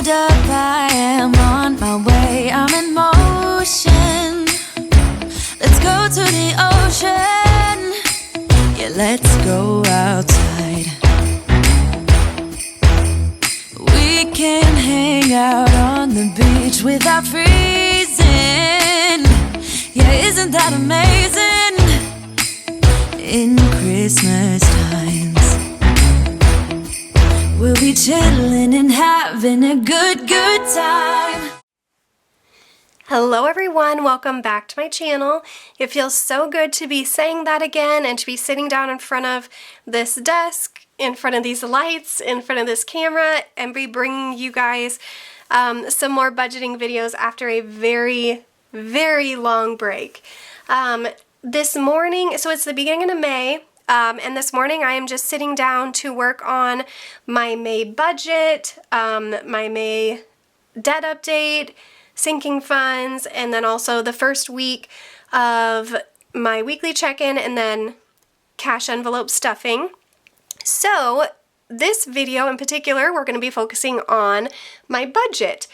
hold up, I am on my way, I'm in motion. Let's go to the ocean, yeah, let's go outside. We can hang out on the beach without freezing. Yeah, isn't that amazing? In Christmas times, we'll be chilling and having a good time. Hello everyone, welcome back to my channel. It feels so good to be saying that again and to be sitting down in front of this desk, in front of these lights, in front of this camera, and be bringing you guys some more budgeting videos after a very long break. This morning, so it's the beginning of May, and this morning I am just sitting down to work on my May budget, my May debt update, sinking funds, and then also the first week of my weekly check-in and then cash envelope stuffing. So this video in particular, we're going to be focusing on my budget.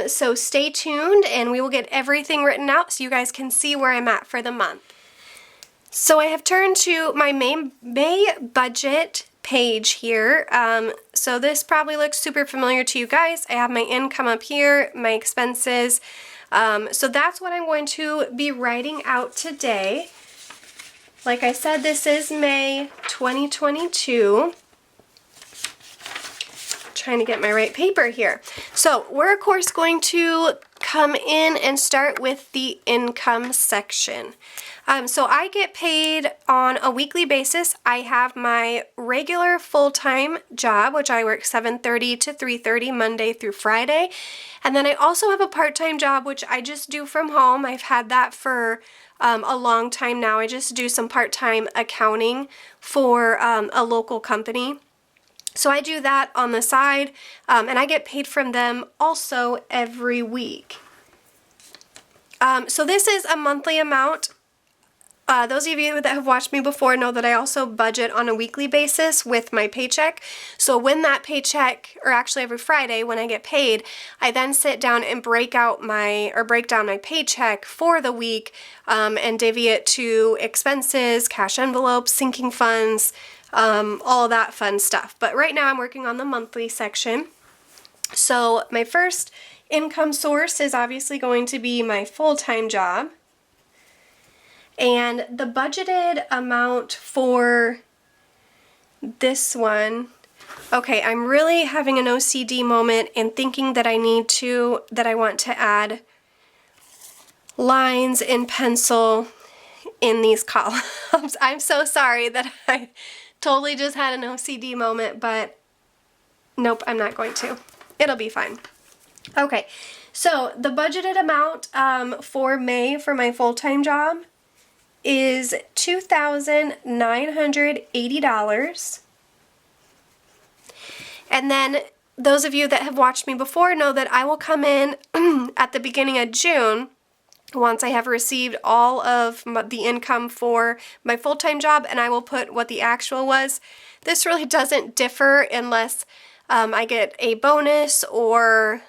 So stay tuned and we will get everything written out so you guys can see where I'm at for the month. So I have turned to my May budget page here. So this probably looks super familiar to you guys. I have my income up here, my expenses. So that's what I'm going to be writing out today. Like I said, this is May 2022. Trying to get my right paper here. So we're of course going to come in and start with the income section. So I get paid on a weekly basis. I have my regular full-time job, which I work 7:30 to 3:30 Monday through Friday. And then I also have a part-time job, which I just do from home. I've had that for a long time now. I just do some part-time accounting for a local company. So I do that on the side, and I get paid from them also every week. So this is a monthly amount. Those of you that have watched me before know that I also budget on a weekly basis with my paycheck. So when that paycheck, or actually every Friday when I get paid, I then sit down and break down my paycheck for the week and divvy it to expenses, cash envelopes, sinking funds, all that fun stuff. But right now I'm working on the monthly section. So my first income source is obviously going to be my full-time job. And the budgeted amount for this one, okay, I'm really having an OCD moment and thinking that I want to add lines in pencil in these columns. I'm so sorry that I totally just had an OCD moment, but nope, I'm not going to. It'll be fine. Okay, so the budgeted amount for May for my full-time job is $2,980. And then those of you that have watched me before know that I will come in at the beginning of June once I have received all of the income for my full-time job, and I will put what the actual was. This really doesn't differ unless I get a bonus or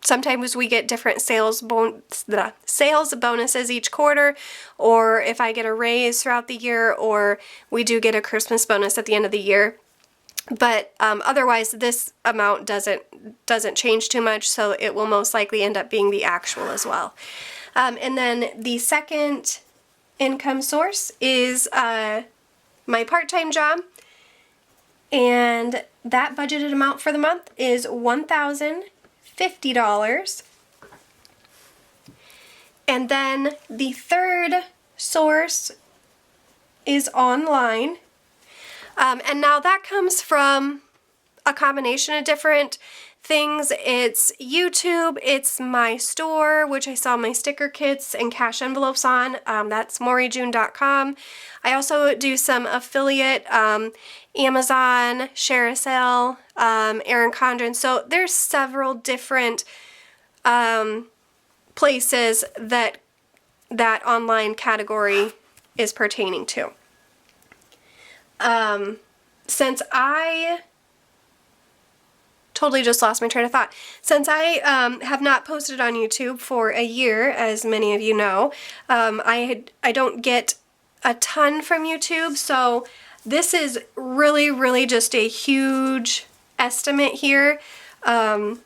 sometimes we get different sales bonuses each quarter, or if I get a raise throughout the year, or we do get a Christmas bonus at the end of the year. But otherwise, this amount doesn't change too much, so it will most likely end up being the actual as well. And then the second income source is my part-time job, and that budgeted amount for the month is $1,050. And then the third source is online. And now that comes from a combination of different things. It's YouTube, it's my store, which I sell my sticker kits and cash envelopes on. That's moreyjune.com. I also do some affiliate, Amazon, Share a Sale, Erin Condren. So there's several different places that online category is pertaining to. Since I totally just lost my train of thought. Since I have not posted on YouTube for a year, as many of you know, I don't get a ton from YouTube, so this is really just a huge estimate here. I'm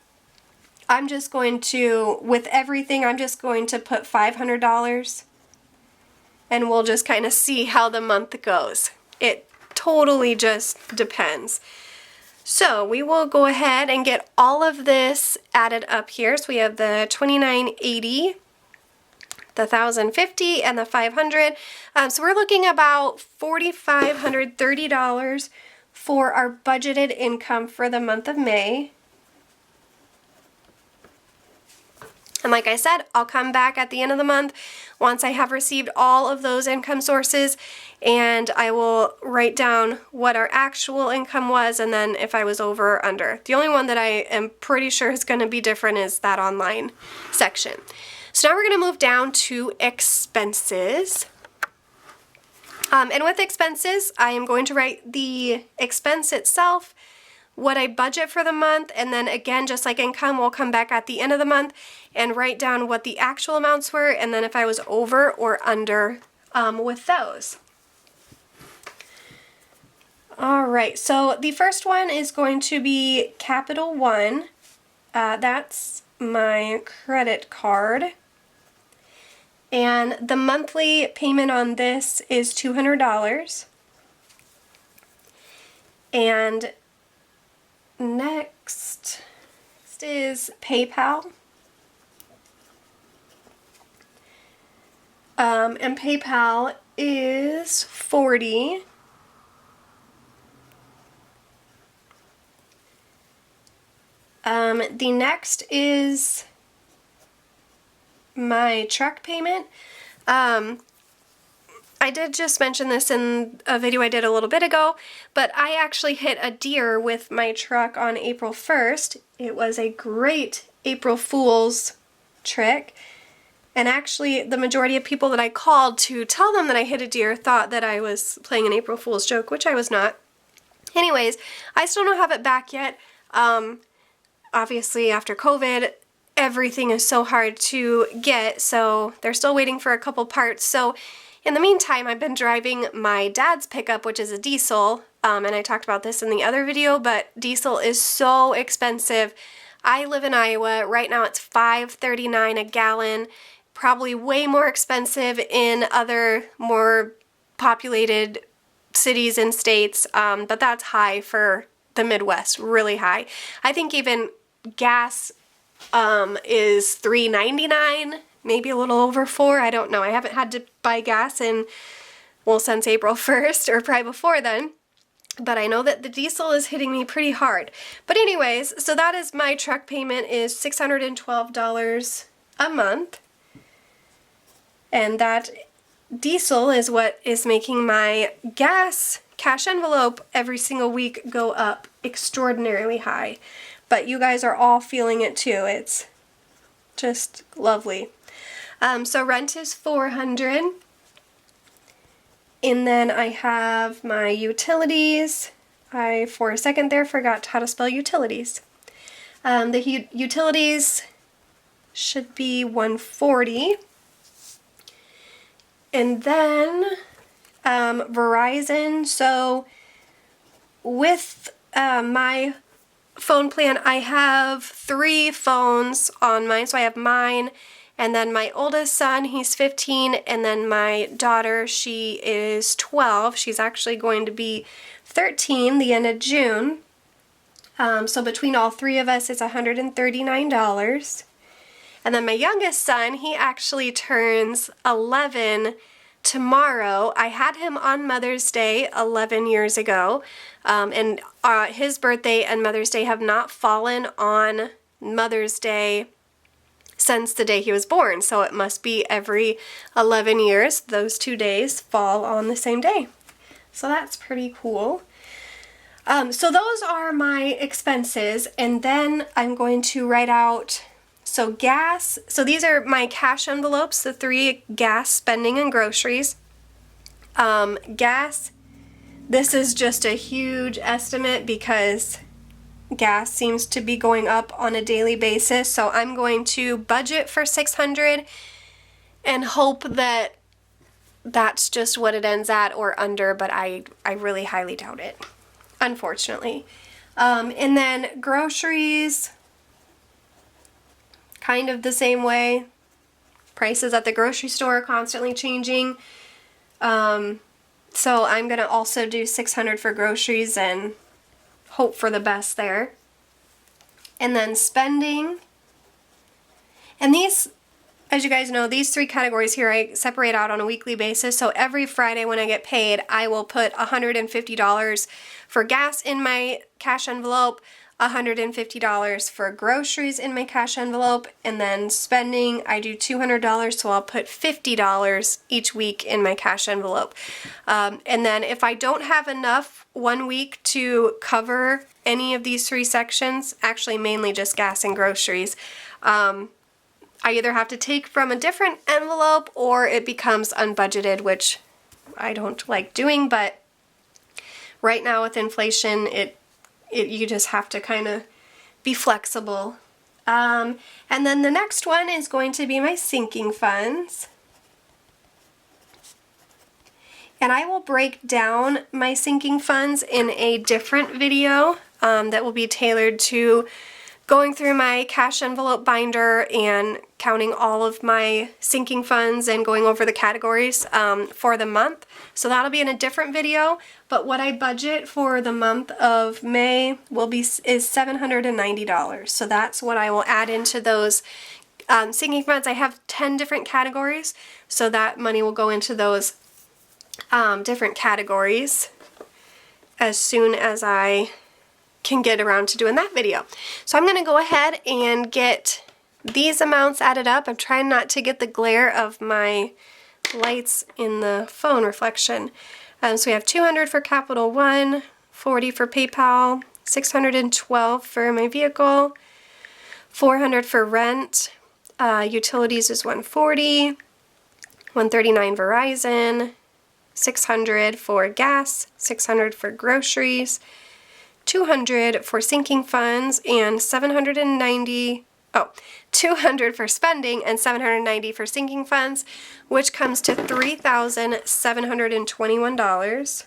just going to, with everything, I'm just going to put $500, and we'll just kind of see how the month goes. It totally just depends. So we will go ahead and get all of this added up here. So we have the $29.80, the $1,050, and the $500. So we're looking about $4,530 for our budgeted income for the month of May. And like I said, I'll come back at the end of the month once I have received all of those income sources, and I will write down what our actual income was and then if I was over or under. The only one that I am pretty sure is going to be different is that online section. So now we're going to move down to expenses. And with expenses, I am going to write the expense itself, what I budget for the month, and then again, just like income, we'll come back at the end of the month and write down what the actual amounts were, and then if I was over or under with those. Alright, so the first one is going to be Capital One. That's my credit card. And the monthly payment on this is $200. And next is PayPal. And PayPal is $40. The next is my truck payment. I did just mention this in a video I did a little bit ago, but I actually hit a deer with my truck on April 1st. It was a great April Fool's trick, and actually the majority of people that I called to tell them that I hit a deer thought that I was playing an April Fool's joke, which I was not. Anyways, I still don't have it back yet. Obviously after COVID, everything is so hard to get, so they're still waiting for a couple parts. So in the meantime, I've been driving my dad's pickup, which is a diesel, and I talked about this in the other video, but diesel is so expensive. I live in Iowa. Right now it's $5.39 a gallon, probably way more expensive in other more populated cities and states, but that's high for the Midwest, really high. I think even gas is $3.99, maybe a little over $4. I don't know. I haven't had to buy gas since April 1st or probably before then. But I know that the diesel is hitting me pretty hard. But anyways, so that is my truck payment is $612 a month. And that diesel is what is making my gas cash envelope every single week go up extraordinarily high. But you guys are all feeling it too. It's just lovely. So rent is $400. And then I have my utilities. I, for a second there, forgot how to spell utilities. The utilities should be $140. And then Verizon. So with my phone plan, I have 3 phones on mine. So I have mine, and then my oldest son, he's 15, and then my daughter, she is 12. She's actually going to be 13 the end of June. So between all 3 of us, it's $139. And then my youngest son, he actually turns 11 tomorrow. I had him on Mother's Day 11 years ago, and his birthday and Mother's Day have not fallen on Mother's Day since the day he was born, so it must be every 11 years those 2 days fall on the same day. So that's pretty cool. So those are my expenses, and then I'm going to write out, so gas, so these are my cash envelopes, the 3 gas, spending, and groceries. Gas, this is just a huge estimate because gas seems to be going up on a daily basis, so I'm going to budget for $600 and hope that that's just what it ends at or under, but I really highly doubt it, unfortunately. And then groceries, kind of the same way. Prices at the grocery store are constantly changing. So I'm going to also do $600 for groceries and hope for the best there. And then spending. And these, as you guys know, these three categories here I separate out on a weekly basis. So every Friday when I get paid, I will put $150 for gas in my cash envelope, $150 for groceries in my cash envelope, and then spending, I do $200, so I'll put $50 each week in my cash envelope. And then if I don't have enough one week to cover any of these three sections, actually mainly just gas and groceries, I either have to take from a different envelope or it becomes unbudgeted, which I don't like doing, but right now with inflation, you just have to kind of be flexible. And then the next one is going to be my sinking funds. And I will break down my sinking funds in a different video that will be tailored to going through my cash envelope binder and counting all of my sinking funds and going over the categories for the month. So that'll be in a different video, but what I budget for the month of May is $790. So that's what I will add into those sinking funds. I have 10 different categories, so that money will go into those different categories as soon as I can get around to doing that video. So I'm going to go ahead and get these amounts added up. I'm trying not to get the glare of my lights in the phone reflection. So we have $200 for Capital One, $40 for PayPal, $612 for my vehicle, $400 for rent, utilities is $140, $139 Verizon, $600 for gas, $600 for groceries, $200 for sinking funds, and $200 for spending and $790 for sinking funds, which comes to $3,721.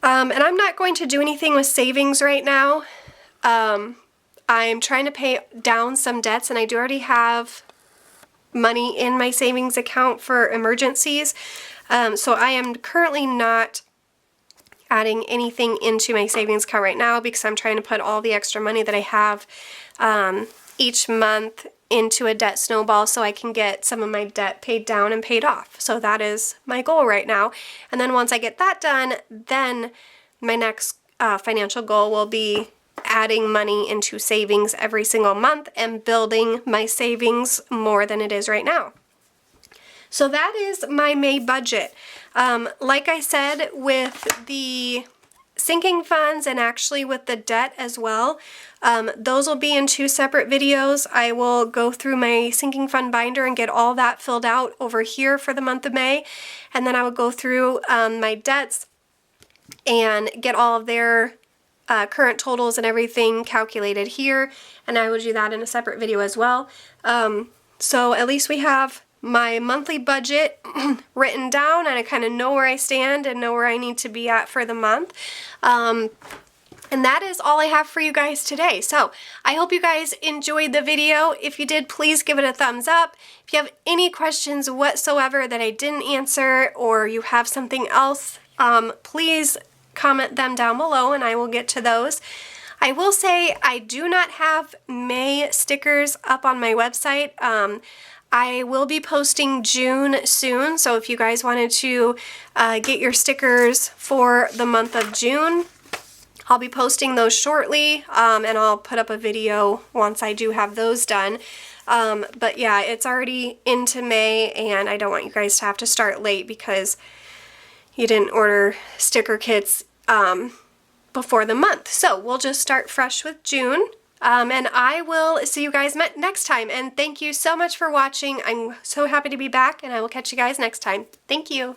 And I'm not going to do anything with savings right now. I'm trying to pay down some debts, and I do already have money in my savings account for emergencies. So I am currently not adding anything into my savings account right now because I'm trying to put all the extra money that I have each month into a debt snowball so I can get some of my debt paid down and paid off. So that is my goal right now. And then once I get that done, then my next financial goal will be adding money into savings every single month and building my savings more than it is right now. So that is my May budget. Like I said, with the sinking funds and actually with the debt as well, those will be in two separate videos. I will go through my sinking fund binder and get all that filled out over here for the month of May, and then I will go through my debts and get all of their current totals and everything calculated here, and I will do that in a separate video as well. So at least we have my monthly budget written down, and I kind of know where I stand and know where I need to be at for the month. And that is all I have for you guys today. So I hope you guys enjoyed the video. If you did, please give it a thumbs up. If you have any questions whatsoever that I didn't answer, or you have something else, please comment them down below and I will get to those. I will say I do not have May stickers up on my website. I will be posting June soon, so if you guys wanted to get your stickers for the month of June, I'll be posting those shortly, and I'll put up a video once I do have those done. But yeah, it's already into May, and I don't want you guys to have to start late because you didn't order sticker kits before the month. So we'll just start fresh with June. And I will see you guys next time. And thank you so much for watching. I'm so happy to be back, and I will catch you guys next time. Thank you.